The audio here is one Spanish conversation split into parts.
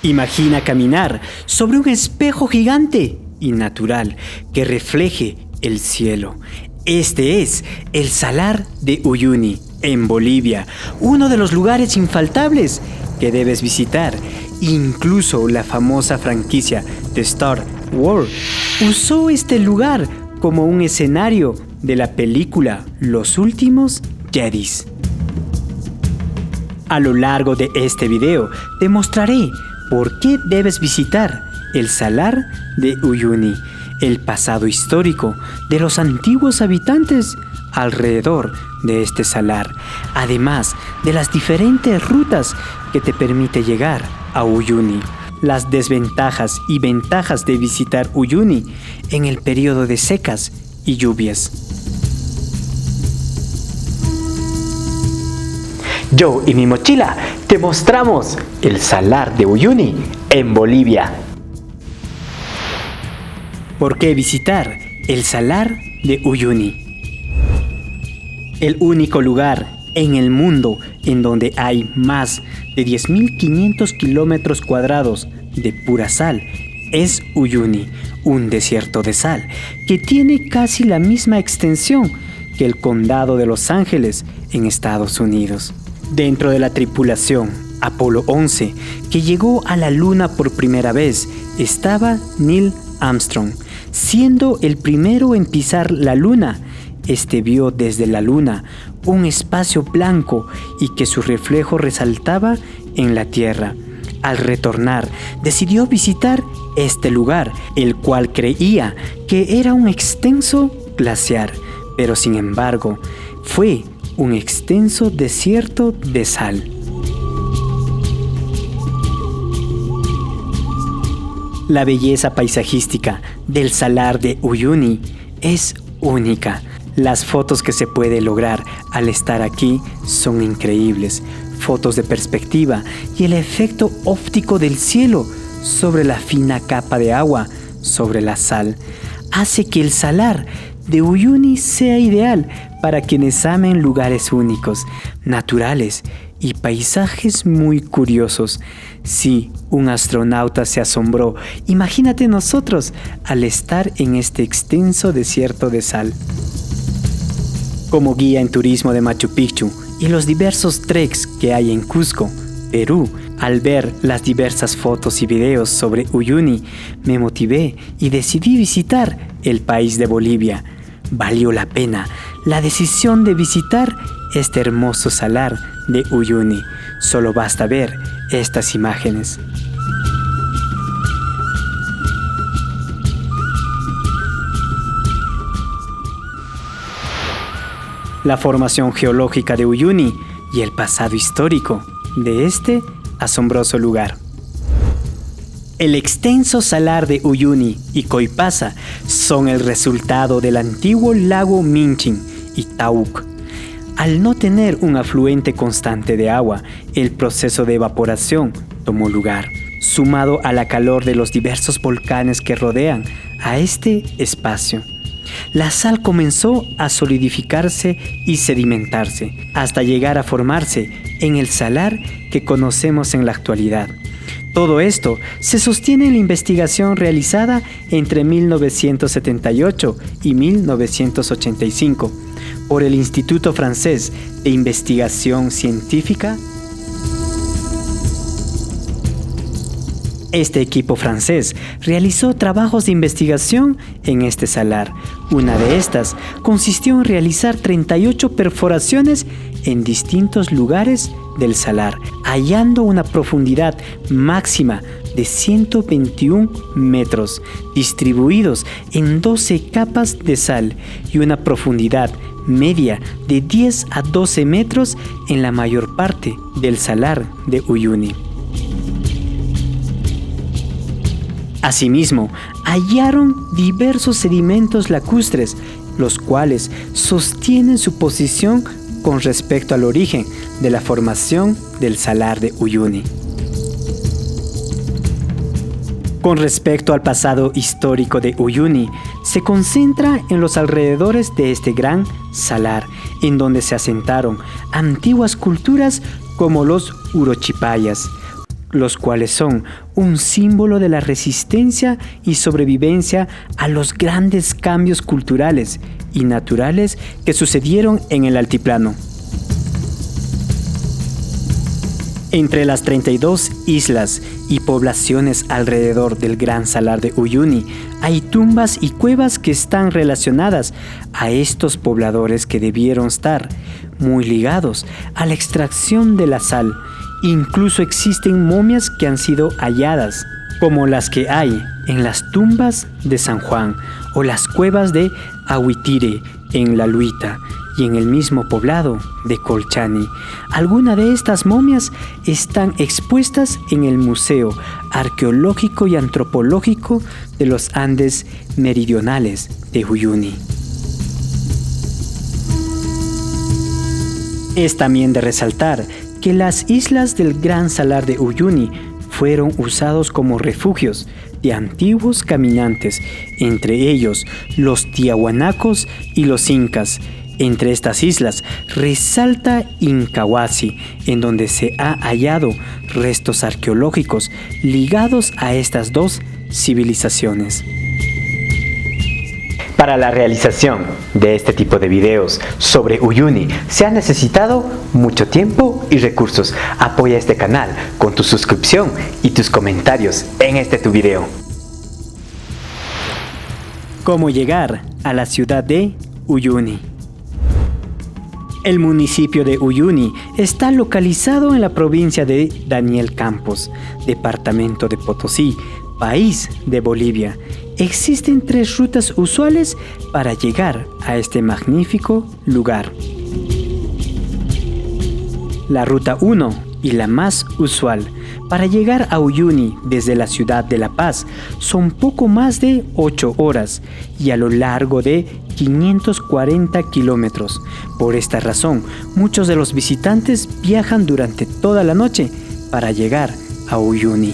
Imagina caminar sobre un espejo gigante y natural que refleje el cielo. Este es el Salar de Uyuni, en Bolivia, uno de los lugares infaltables que debes visitar. Incluso la famosa franquicia de Star Wars usó este lugar como un escenario de la película Los Últimos Jedis. A lo largo de este video te mostraré por qué debes visitar el Salar de Uyuni, el pasado histórico de los antiguos habitantes alrededor de este salar, además de las diferentes rutas que te permite llegar a Uyuni, las desventajas y ventajas de visitar Uyuni en el periodo de secas y lluvias. Yo y mi mochila te mostramos el Salar de Uyuni en Bolivia. ¿Por qué visitar el Salar de Uyuni? El único lugar en el mundo en donde hay más de 10.500 kilómetros cuadrados de pura sal es Uyuni, un desierto de sal que tiene casi la misma extensión que el condado de Los Ángeles en Estados Unidos. Dentro de la tripulación Apolo 11, que llegó a la Luna por primera vez, estaba Neil Armstrong, siendo el primero en pisar la Luna. Este vio desde la Luna un espacio blanco y que su reflejo resaltaba en la Tierra. Al retornar, decidió visitar este lugar, el cual creía que era un extenso glaciar, pero sin embargo, fue un extenso desierto de sal. La belleza paisajística del Salar de Uyuni es única. Las fotos que se puede lograr al estar aquí son increíbles. Fotos de perspectiva y el efecto óptico del cielo sobre la fina capa de agua sobre la sal hace que el Salar de Uyuni sea ideal para quienes amen lugares únicos, naturales y paisajes muy curiosos. Si un astronauta se asombró, imagínate nosotros al estar en este extenso desierto de sal. Como guía en turismo de Machu Picchu y los diversos treks que hay en Cusco, Perú, al ver las diversas fotos y videos sobre Uyuni, me motivé y decidí visitar el país de Bolivia. Valió la pena la decisión de visitar este hermoso Salar de Uyuni. Solo basta ver estas imágenes. La formación geológica de Uyuni y el pasado histórico de este asombroso lugar. El extenso Salar de Uyuni y Coipasa son el resultado del antiguo lago Minchin y Tauc. Al no tener un afluente constante de agua, el proceso de evaporación tomó lugar, sumado a la calor de los diversos volcanes que rodean a este espacio. La sal comenzó a solidificarse y sedimentarse hasta llegar a formarse en el salar que conocemos en la actualidad. Todo esto se sostiene en la investigación realizada entre 1978 y 1985 por el Instituto Francés de Investigación Científica. Este equipo francés realizó trabajos de investigación en este salar. Una de estas consistió en realizar 38 perforaciones en distintos lugares del salar, hallando una profundidad máxima de 121 metros, distribuidos en 12 capas de sal, y una profundidad media de 10 a 12 metros en la mayor parte del Salar de Uyuni. Asimismo, hallaron diversos sedimentos lacustres, los cuales sostienen su posición con respecto al origen de la formación del Salar de Uyuni. Con respecto al pasado histórico de Uyuni, se concentra en los alrededores de este gran salar, en donde se asentaron antiguas culturas como los Urochipayas, los cuales son un símbolo de la resistencia y sobrevivencia a los grandes cambios culturales y naturales que sucedieron en el altiplano. Entre las 32 islas y poblaciones alrededor del Gran Salar de Uyuni, hay tumbas y cuevas que están relacionadas a estos pobladores que debieron estar muy ligados a la extracción de la sal. Incluso existen momias que han sido halladas, como las que hay en las tumbas de San Juan o las cuevas de Ahuitire en La Luita y en el mismo poblado de Colchani. Algunas de estas momias están expuestas en el Museo Arqueológico y Antropológico de los Andes Meridionales de Uyuni. Es también de resaltar que las islas del Gran Salar de Uyuni fueron usados como refugios de antiguos caminantes, entre ellos los tiahuanacos y los incas. Entre estas islas resalta Incahuasi, en donde se ha hallado restos arqueológicos ligados a estas dos civilizaciones. Para la realización de este tipo de videos sobre Uyuni se ha necesitado mucho tiempo y recursos. Apoya este canal con tu suscripción y tus comentarios en este tu video. ¿Cómo llegar a la ciudad de Uyuni? El municipio de Uyuni está localizado en la provincia de Daniel Campos, departamento de Potosí, país de Bolivia. Existen 3 rutas usuales para llegar a este magnífico lugar. La ruta 1 y la más usual para llegar a Uyuni desde la ciudad de La Paz son poco más de 8 horas y a lo largo de 540 kilómetros. Por esta razón, muchos de los visitantes viajan durante toda la noche para llegar a Uyuni.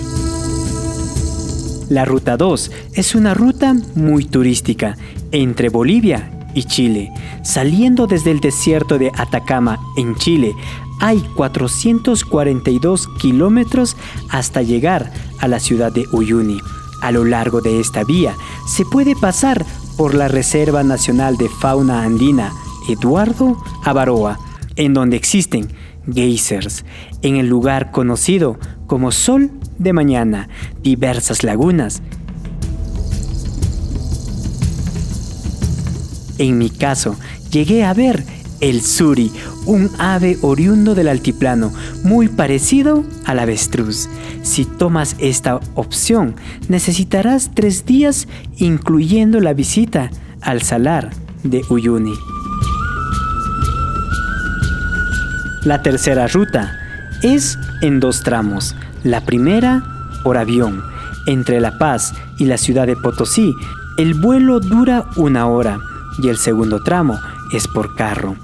La ruta 2 es una ruta muy turística entre Bolivia y Chile. Saliendo desde el desierto de Atacama en Chile, hay 442 kilómetros hasta llegar a la ciudad de Uyuni. A lo largo de esta vía se puede pasar por la Reserva Nacional de Fauna Andina Eduardo Avaroa, en donde existen geysers, en el lugar conocido como Sol de Mañana, diversas lagunas. En mi caso, llegué a ver el suri, un ave oriundo del altiplano, muy parecido al avestruz. Si tomas esta opción, necesitarás 3 días, incluyendo la visita al Salar de Uyuni. La tercera ruta es en 2 tramos. La primera, por avión, entre La Paz y la ciudad de Potosí. El vuelo dura 1 hora y el segundo tramo es por carro.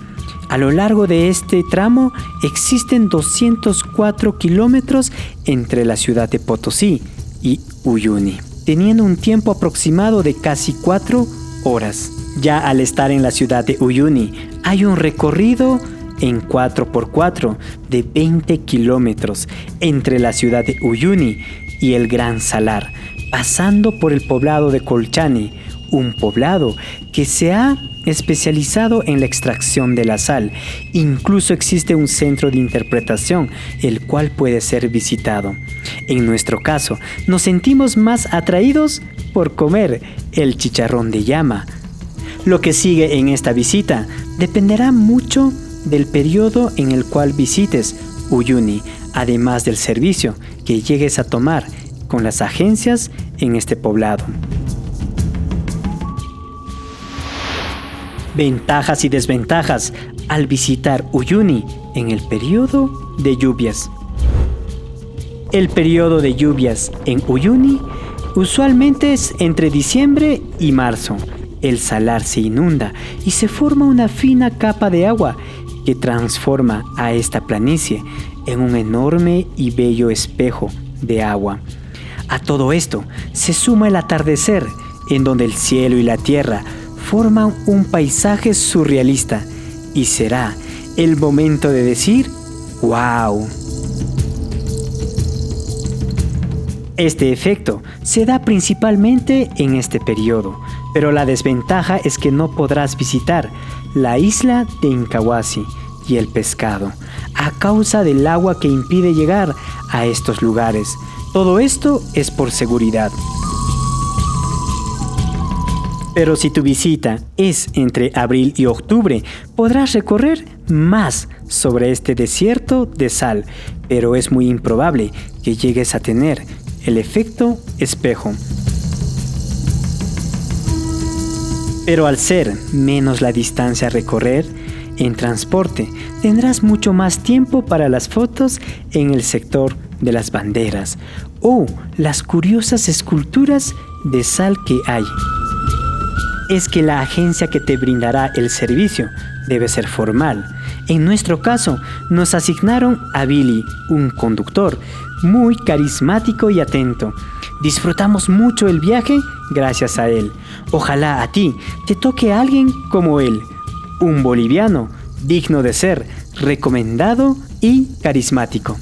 A lo largo de este tramo existen 204 kilómetros entre la ciudad de Potosí y Uyuni, teniendo un tiempo aproximado de casi 4 horas. Ya al estar en la ciudad de Uyuni, hay un recorrido en 4x4 de 20 kilómetros entre la ciudad de Uyuni y el Gran Salar, pasando por el poblado de Colchani, un poblado que se ha especializado en la extracción de la sal. Incluso existe un centro de interpretación, el cual puede ser visitado. En nuestro caso, nos sentimos más atraídos por comer el chicharrón de llama. Lo que sigue en esta visita dependerá mucho del periodo en el cual visites Uyuni, además del servicio que llegues a tomar con las agencias en este poblado. Ventajas y desventajas al visitar Uyuni en el periodo de lluvias. El periodo de lluvias en Uyuni usualmente es entre diciembre y marzo. El salar se inunda y se forma una fina capa de agua que transforma a esta planicie en un enorme y bello espejo de agua. A todo esto se suma el atardecer, en donde el cielo y la tierra forman un paisaje surrealista, y será el momento de decir ¡wow! Este efecto se da principalmente en este periodo, pero la desventaja es que no podrás visitar la isla de Incahuasi y el pescado, a causa del agua que impide llegar a estos lugares. Todo esto es por seguridad. Pero si tu visita es entre abril y octubre, podrás recorrer más sobre este desierto de sal, pero es muy improbable que llegues a tener el efecto espejo. Pero al ser menos la distancia a recorrer, en transporte tendrás mucho más tiempo para las fotos en el sector de las banderas o las curiosas esculturas de sal que hay. Es que la agencia que te brindará el servicio debe ser formal. En nuestro caso, nos asignaron a Billy, un conductor muy carismático y atento. Disfrutamos mucho el viaje gracias a él. Ojalá a ti te toque a alguien como él, un boliviano digno de ser recomendado y carismático.